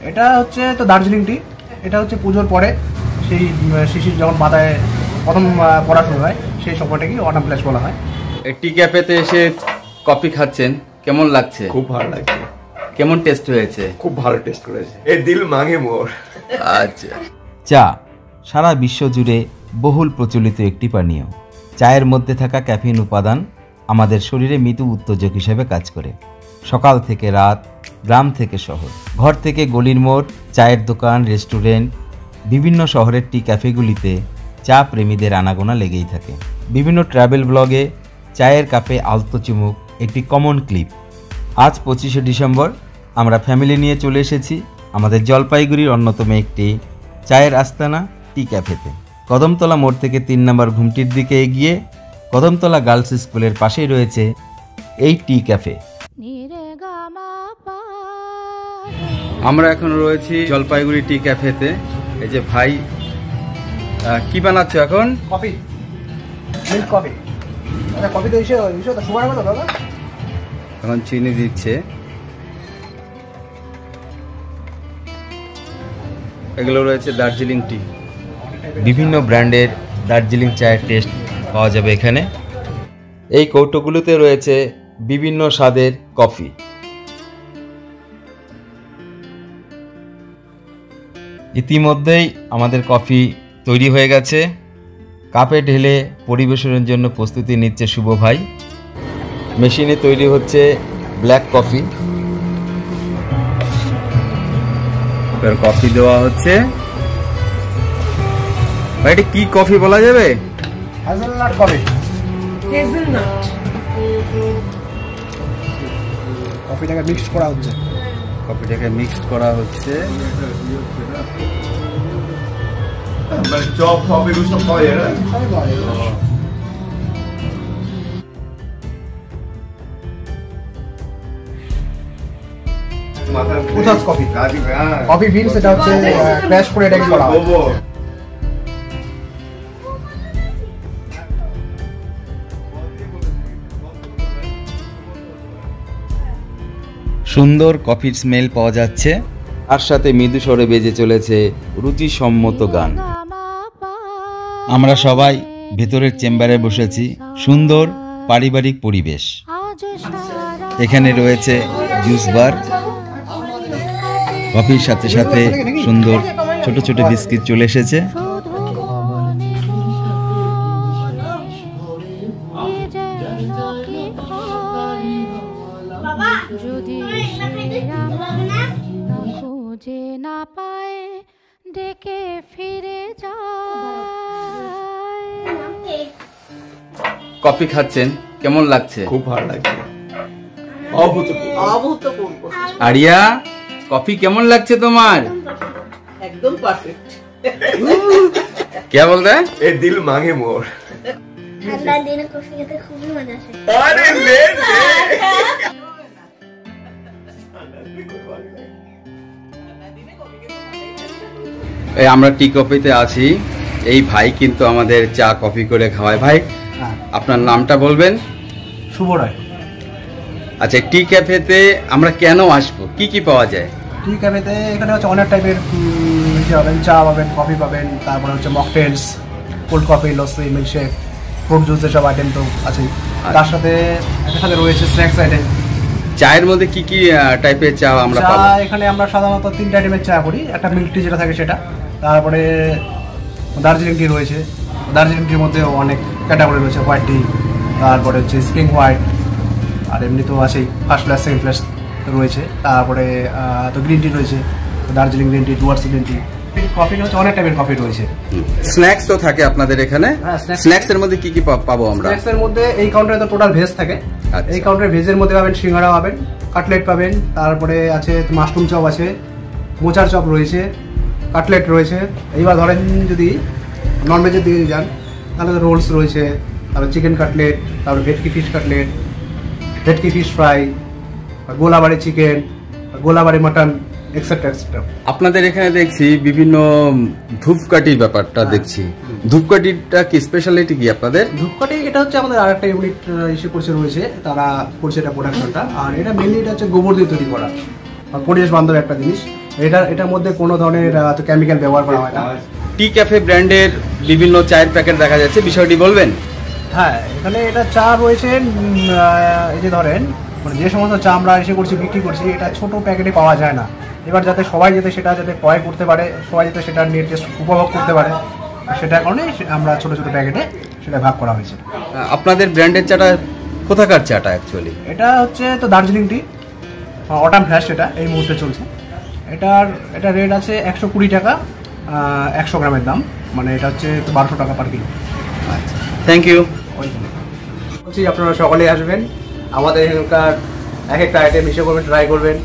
এটা হচ্ছে তো দার্জিলিং টি। এটা হচ্ছে পুজোর পরে সেই শিশির যখন মাথায় প্রথম পড়া শুরু হয় সেই সময়টাকেই অটাম ফ্ল্যাশ বলা হয়। টি ক্যাফেতে এসে কফি খাচ্ছেন, কেমন লাগছে? খুব ভালো লাগছে। কেমন টেস্ট হয়েছে? খুব ভালো টেস্ট করেছে। এ দিল মাঙ্গে মোর। আচ্ছা। চা সারা বিশ্ব জুড়ে বহুল প্রচলিত একটি পানীয়। চায়ের মধ্যে থাকা ক্যাফিন উপাদান আমাদের শরীরে মৃদু উত্তেজক হিসেবে কাজ করে। সকাল থেকে রাত, গ্রাম থেকে শহর, ঘর থেকে গলির মোড়, চায়ের দোকান, রেস্টুরেন্ট, বিভিন্ন শহরের টি ক্যাফেগুলিতে চা প্রেমীদের আনাগোনা লেগেই থাকে। বিভিন্ন ট্রাভেল ব্লগে চায়ের কাপে আলতো চুমুক একটি কমন ক্লিপ। আজ 25শে ডিসেম্বর আমরা ফ্যামিলি নিয়ে চলে এসেছি আমাদের জলপাইগুড়ির অন্যতম একটি চায়ের আস্তানা টি ক্যাফেতে। কদমতলা মোড় থেকে 3 নম্বর ঘুমটির দিকে এগিয়ে কদমতলা গার্লস স্কুলের পাশেই রয়েছে এই টি ক্যাফে। আমরা এখন রয়েছি জলপাইগুড়ি টি ক্যাফেতে। এই যে ভাই কি বানাচ্ছ এখন? Coffee, milk coffee. আচ্ছা, কফি তো এসে তো সুগার হবে তো দাদা? এখন চিনি দিচ্ছে। এগুলো রয়েছে দার্জিলিং টি। বিভিন্ন ব্র্যান্ডের দার্জিলিং চায়ের টেস্ট পাওয়া যাবে এখানে। এই কৌটোগুলোতে রয়েছে বিভিন্ন স্বাদের কফি। ইতিমধ্যেই আমাদের কফি তৈরি হয়ে গেছে। কাপে ঢেলে পরিবেশনের জন্য প্রস্তুতি নিচ্ছে শুভ ভাই। মেশিনে তৈরি হচ্ছে ব্ল্যাক কফি। কফি দেওয়া হচ্ছে। ভাই এটা কি কফি বলা যাবে? Hazelnut coffee. হেজেলনাট। কফিটাকে মিক্স করা হচ্ছে। কফিটাকে মিক্সড করা হচ্ছে। মানে চপ কফি গুলো সব পাওয়া যায় না? উসাস কফি। কফি বিনস এটা হচ্ছে ক্র্যাশ করে এটাকে করা হয়। সুন্দর কফির স্মেল পাওয়া যাচ্ছে, তার সাথে মৃদু স্বরে বেজে চলেছে রুচিসম্মত গান। আমরা সবাই ভেতরের চেম্বারে বসেছি। সুন্দর পারিবারিক পরিবেশ। এখানে রয়েছে জুস বার। কফির সাথে সাথে সুন্দর ছোট ছোট বিস্কিট চলে এসেছে। যদি খুঁজে না পায় ডেকে ফিরে যায়। কফি খাচ্ছেন, কেমন লাগছে? খুব ভালো লাগছে। অভূতপূর্ব। আরিয়া, কফি কেমন লাগছে তোমার? একদম পারফেক্ট। কে বলতে? এ দিল মাঙ্গে মোর। ঠান্ডার দিনে কফি খেতে খুবই মজা আসে। আরে লে লে। এই আমরা টি কফিতে আছি। এই ভাই কিন্তু আমাদের চা কফি করে খাওয়ায়। ভাই আপনার নামটা বলবেন? শুভ রায়। আচ্ছা, টি ক্যাফেতে আমরা কেন আসবো, কি কি পাওয়া যায়? টি ক্যাফেতে এখানে হচ্ছে অনেক টাইপের পাবেন, চা পাবেন, কফি পাবেন, তারপরে হচ্ছে mocktails, cold coffee, lassi, milkshake, fruit juice, এসব আইটেম তো আছেই। তার সাথে এখানে রয়েছে স্ন্যাক্স আইটেম। চায়ের মধ্যে কি কি টাইপের চা আমরা পাবো? চা এখানে আমরা সাধারণত 3 আইটেমের চা করি। একটা মিল্ক টি যেটা থাকে সেটা, তারপরে দার্জিলিং টি রয়েছে। দার্জিলিং টির মধ্যে অনেক ক্যাটাগরি রয়েছে, হোয়াইট টি, তারপরে হচ্ছে স্প্রিং হোয়াইট, আর এমনি তো আছেই ফার্স্ট ক্লাস, সেকেন্ড ক্লাস রয়েছে। তারপরে তো গ্রিন টি রয়েছে, Darjeeling green tea, Dooars green tea. Coffee হচ্ছে অনেক টাইপের কফি রয়েছে। স্ন্যাক্স তো থাকে আপনাদের এখানে? স্ন্যাক্স এর মধ্যে কি কি পাবো আমরা? স্ন্যাক্স এর মধ্যে এই কাউন্টারে তো টোটাল ভেজ থাকে। এই কাউন্টারে ভেজের মধ্যে পাবেন সিঙ্গাড়া পাবেন, কাটলেট পাবেন, তারপরে আছে মাশরুম চপ আছে, মোচার চপ রয়েছে, কাটলেট রয়েছে। এইবার ধরেন যদি নন ভেজের দিকে যান তাহলে তো রোলস রয়েছে, তারপরে চিকেন কাটলেট, তারপরে ভেটকি ফিশ কাটলেট, ভেটকি fish fry, Golabari chicken, Golabari mutton, etcetera etcetera. আপনাদের এখানে দেখছি বিভিন্ন ধূপকাঠির ব্যাপারটা দেখছি। ধূপকাঠিটা কি স্পেশালিটি কি আপনাদের? ধূপকাঠি এটা হচ্ছে আমাদের আরেকটা ইউনিট ইস্যু করছে রয়েছে, তারা করছে এটা প্রোডাকশনটা। আর এটা মেনলি এটা হচ্ছে গোবর দিয়ে তৈরি করা, পরিবেশ বান্ধব একটা জিনিস। এটার মধ্যে কোনো ধরনের কেমিক্যাল ব্যবহার করা হয় না। টি ক্যাফে ব্র্যান্ডের বিভিন্ন চায়ের প্যাকেট দেখা যাচ্ছে, বিষয়টি বলবেন? হ্যাঁ, এখানে এটা চা রয়েছে, এই যে ধরেন মানে যে সমস্ত চা আমরা এসে করছি বিক্রি করছি, এটা ছোট প্যাকেটে পাওয়া যায় না। এবার যাতে সবাই সেটা ক্রয় করতে পারে, সবাই সেটা নিয়ে টেস্ট উপভোগ করতে পারে, সেটার কারণে আমরা ছোট ছোট প্যাকেটে সেটা ভাগ করা হয়েছে। আপনাদের ব্র্যান্ডের চাটা কোথাকার চাটা অ্যাকচুয়ালি? এটা হচ্ছে তো দার্জিলিং টি অটাম ফ্ল্যাশ, এটা এই মুহূর্তে চলছে। এটা রেট আছে 120 টাকা 100 গ্রামের দাম, মানে এটা হচ্ছে 1200 টাকা পার কিলো। আচ্ছা, থ্যাংক ইউ। বলছি আপনারা সকলেই আসবেন, আমাদের এখানকার এক একটা আইটেম এসে করবেন, ট্রাই করবেন।